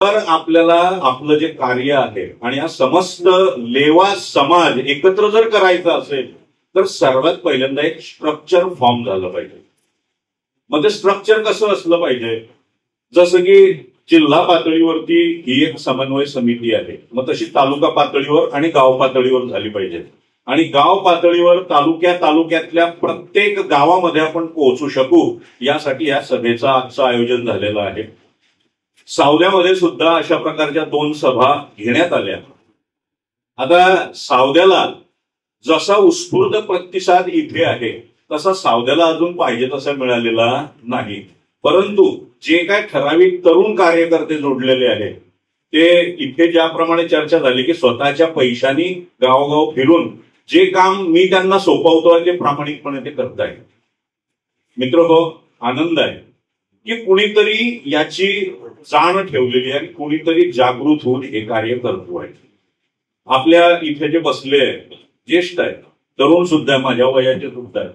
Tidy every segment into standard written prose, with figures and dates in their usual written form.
तर आपल्याला आपलं जे कार्य आहे आणि हा समस्त लेवा समाज एकत्र जर करायचा असेल तर सर्वात पहिल्यांदा एक स्ट्रक्चर फॉर्म झालं पाहिजे. मग ते स्ट्रक्चर कसं असलं पाहिजे, जसं की जिल्हा पातळीवरती ही एक समन्वय समिती आहे, मग तशी तालुका पातळीवर आणि गाव पातळीवर झाली पाहिजे. आणि गाव पातळीवर तालुक्यातल्या प्रत्येक गावामध्ये आपण पोहोचू शकू यासाठी या सभेचं आजचं आयोजन झालेलं आहे. सावद्यामध्ये सुद्धा अशा प्रकारच्या 2 सभा घेण्यात आल्या. आता सावद्याला जसा उत्स्फूर्त प्रतिसाद इथे आहे तसा सावद्याला अजून पाहिजे तसा मिळालेला नाही. परंतु जे काय ठराविक तरुण कार्यकर्ते जोडलेले आहेत ते इथे ज्याप्रमाणे चर्चा झाली की स्वतःच्या पैशानी गावोगाव फिरून जे काम मी त्यांना सोपवतोय ते प्रामाणिकपणे ते करतायत. मित्र हो, आनंद आहे की कुणीतरी याची जाण ठेवलेली आहे, कुणीतरी जागृत होऊन हे कार्य करतोय. आपल्या इथे जे बसले आहेत ज्येष्ठ आहेत, तरुण सुद्धा माझ्या वयाचे सुद्धा आहेत.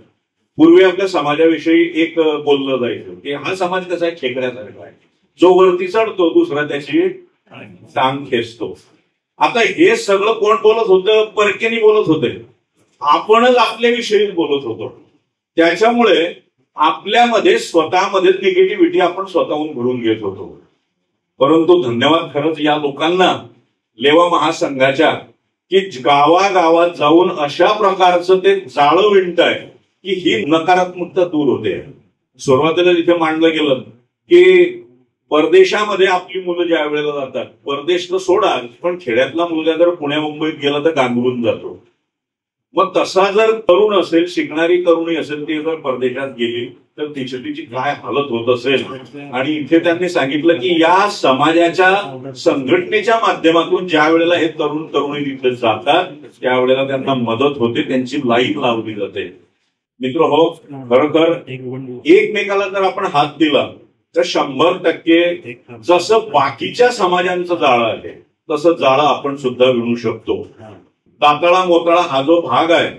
पूर्वी आपल्या समाजाविषयी एक बोललं जायचं की हा समाज कसा आहे, खेकड्यासारखा आहे, जो वरती चढतो दुसरा त्याची टांग खेचतो. आता हे सगळं कोण बोलत होतं? परकेनी बोलत होते, आपणच आपल्याविषयी बोलत होतो. त्याच्यामुळे आपल्यामध्ये स्वतःमध्ये निगेटिव्हिटी आपण स्वतःहून भरून घेत होतो. परंतु धन्यवाद खरंच या लोकांना, लेवा महासंघाच्या, की गावागावात जाऊन अशा प्रकारचं ते जाळं विणताय की ही नकारात्मकता दूर होते. सुरुवातीला तिथे मांडलं गेलं की परदेशामध्ये आपली मुलं ज्या वेळेला जातात, परदेश तर सोडा पण खेड्यातला मुलगा जर पुण्या मुंबईत गेला तर गांगरून जातो. मग तसा जर तरुण असेल, शिकणारी तरुणी असेल, ती जर परदेशात गेली तर तिची काय हालत होत असेल. आणि इथे त्यांनी सांगितलं की या समाजाच्या संघटनेच्या माध्यमातून ज्या वेळेला हे तरुण तरुणी तिथे जातात त्यावेळेला त्यांना मदत होते, त्यांची लाईन लावली जाते. मित्र हो, खरोखर एकमेकाला जर आपण हात दिला तर 100% जसं बाकीच्या समाजांचं जाळं आहे तसं जाळं आपण सुद्धा विणू शकतो. दाताळा मोताळा हा जो भाग आहे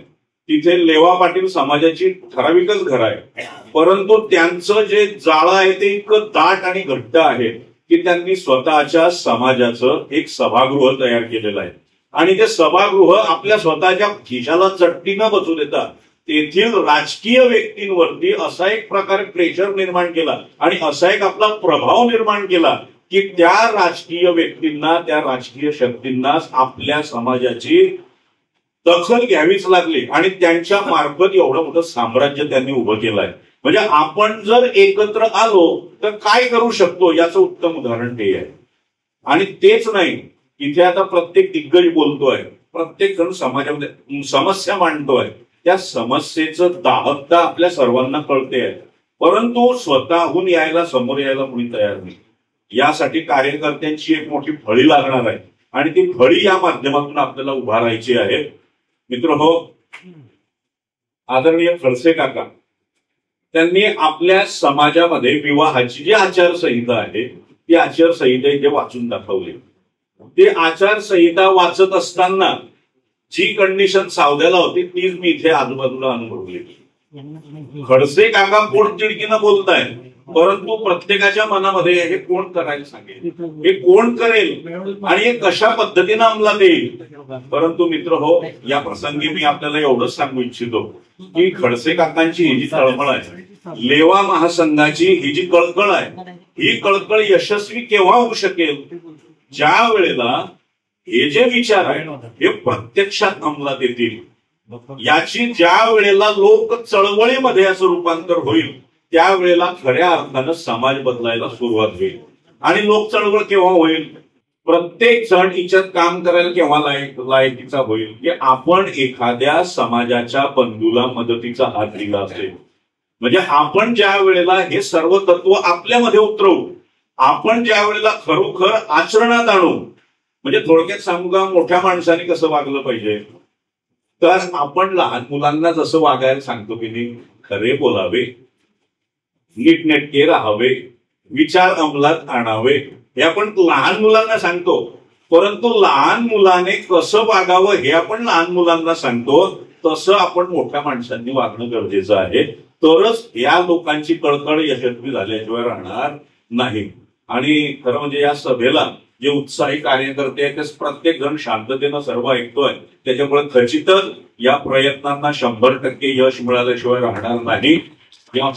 तिथे लेवा पाटील समाजाची ठराविकच घर आहे, परंतु त्यांचं जे जाळं आहे ते इतकं दाट आणि घट्ट आहे की त्यांनी स्वतःच्या समाजाचं एक सभागृह तयार केलेलं आहे. आणि ते सभागृह आपल्या स्वतःच्या खिशाला चटणी न बसू देता तेथील राजकीय व्यक्तींवरती असा एक प्रकारे प्रेशर निर्माण केला आणि असा एक आपला प्रभाव निर्माण केला की त्या राजकीय व्यक्तींना, त्या राजकीय शक्तींना आपल्या समाजाची दखल घ्यावीच लागली आणि त्यांच्या मार्फत एवढं मोठं साम्राज्य त्यांनी उभं केलंय. म्हणजे आपण जर एकत्र आलो तर काय करू शकतो याचं उत्तम उदाहरण ते आहे. आणि तेच नाही, इथे आता प्रत्येक दिग्गज बोलतोय, प्रत्येक जण समाजामध्ये समस्या मांडतोय, त्या समस्येचं दाहकता आपल्या सर्वांना कळते आहे, परंतु स्वतःहून यायला, समोर यायला कोणी तयार नाही. यासाठी कार्यकर्त्यांची एक मोठी फळी लागणार आहे आणि ती फळी या माध्यमातून आपल्याला उभारायची आहे. मित्र हो, आदरणीय खडसे काका त्यांनी आपल्या समाजामध्ये विवाहाची जी आचारसंहिता आहे ती आचारसंहिता इथे वाचून दाखवली. ती आचारसंहिता वाचत असताना जी कंडिशन सावद्याला होती तीच मी इथे आजूबाजूला अनुभवली. खडसे काका पोटतिडकीनं बोलताय, परंतु प्रत्येकाच्या मनामध्ये हे कोण करायला सांगेल, हे कोण करेल आणि हे कशा पद्धतीनं अंमलात येईल. परंतु मित्र हो, या प्रसंगी मी आपल्याला एवढंच सांगू इच्छितो की खडसे काकांची ही जी तळमळ आहे, लेवा महासंघाची ही जी कळकळ आहे, ही कळकळ यशस्वी केव्हा होऊ शकेल? ज्या वेळेला हे जे विचार आहे हे प्रत्यक्षात अंमलात येतील. याची ज्या वेळेला लोक चळवळीमध्ये असं रूपांतर होईल त्यावेळेला खऱ्या अर्थानं समाज बदलायला सुरुवात होईल. आणि लोक चळवळ केव्हा होईल? प्रत्येक जण हिच्यात काम करायला केव्हा लायकीचा होईल की आपण एखाद्या समाजाच्या बंधूला मदतीचा हात दिला असेल. म्हणजे आपण ज्या वेळेला हे सर्व तत्व आपल्यामध्ये उतरवू, आपण ज्या वेळेला खरोखर आचरणात आणू, म्हणजे थोडक्यात सांगू का, मोठ्या माणसाने कसं वागलं पाहिजे, तर आपण लहान मुलांना जसं वागायला सांगतो की नाही, खरे बोलावे, नीटनेटके राहावे, विचार अंमलात आणावे, हे आपण लहान मुलांना सांगतो. परंतु लहान मुलाने कसं वागावं हे आपण लहान मुलांना सांगतो, तसं आपण मोठ्या माणसांनी वागणं गरजेचं आहे. तरच या लोकांची कळकळ यशस्वी झाल्याशिवाय राहणार नाही. आणि खरं म्हणजे या सभेला जे उत्साही कार्यकर्ते आहेत ते प्रत्येक जण शांततेनं सर्व ऐकतोय, त्याच्यामुळे खचितच या प्रयत्नांना 100% यश मिळाल्याशिवाय राहणार नाही. या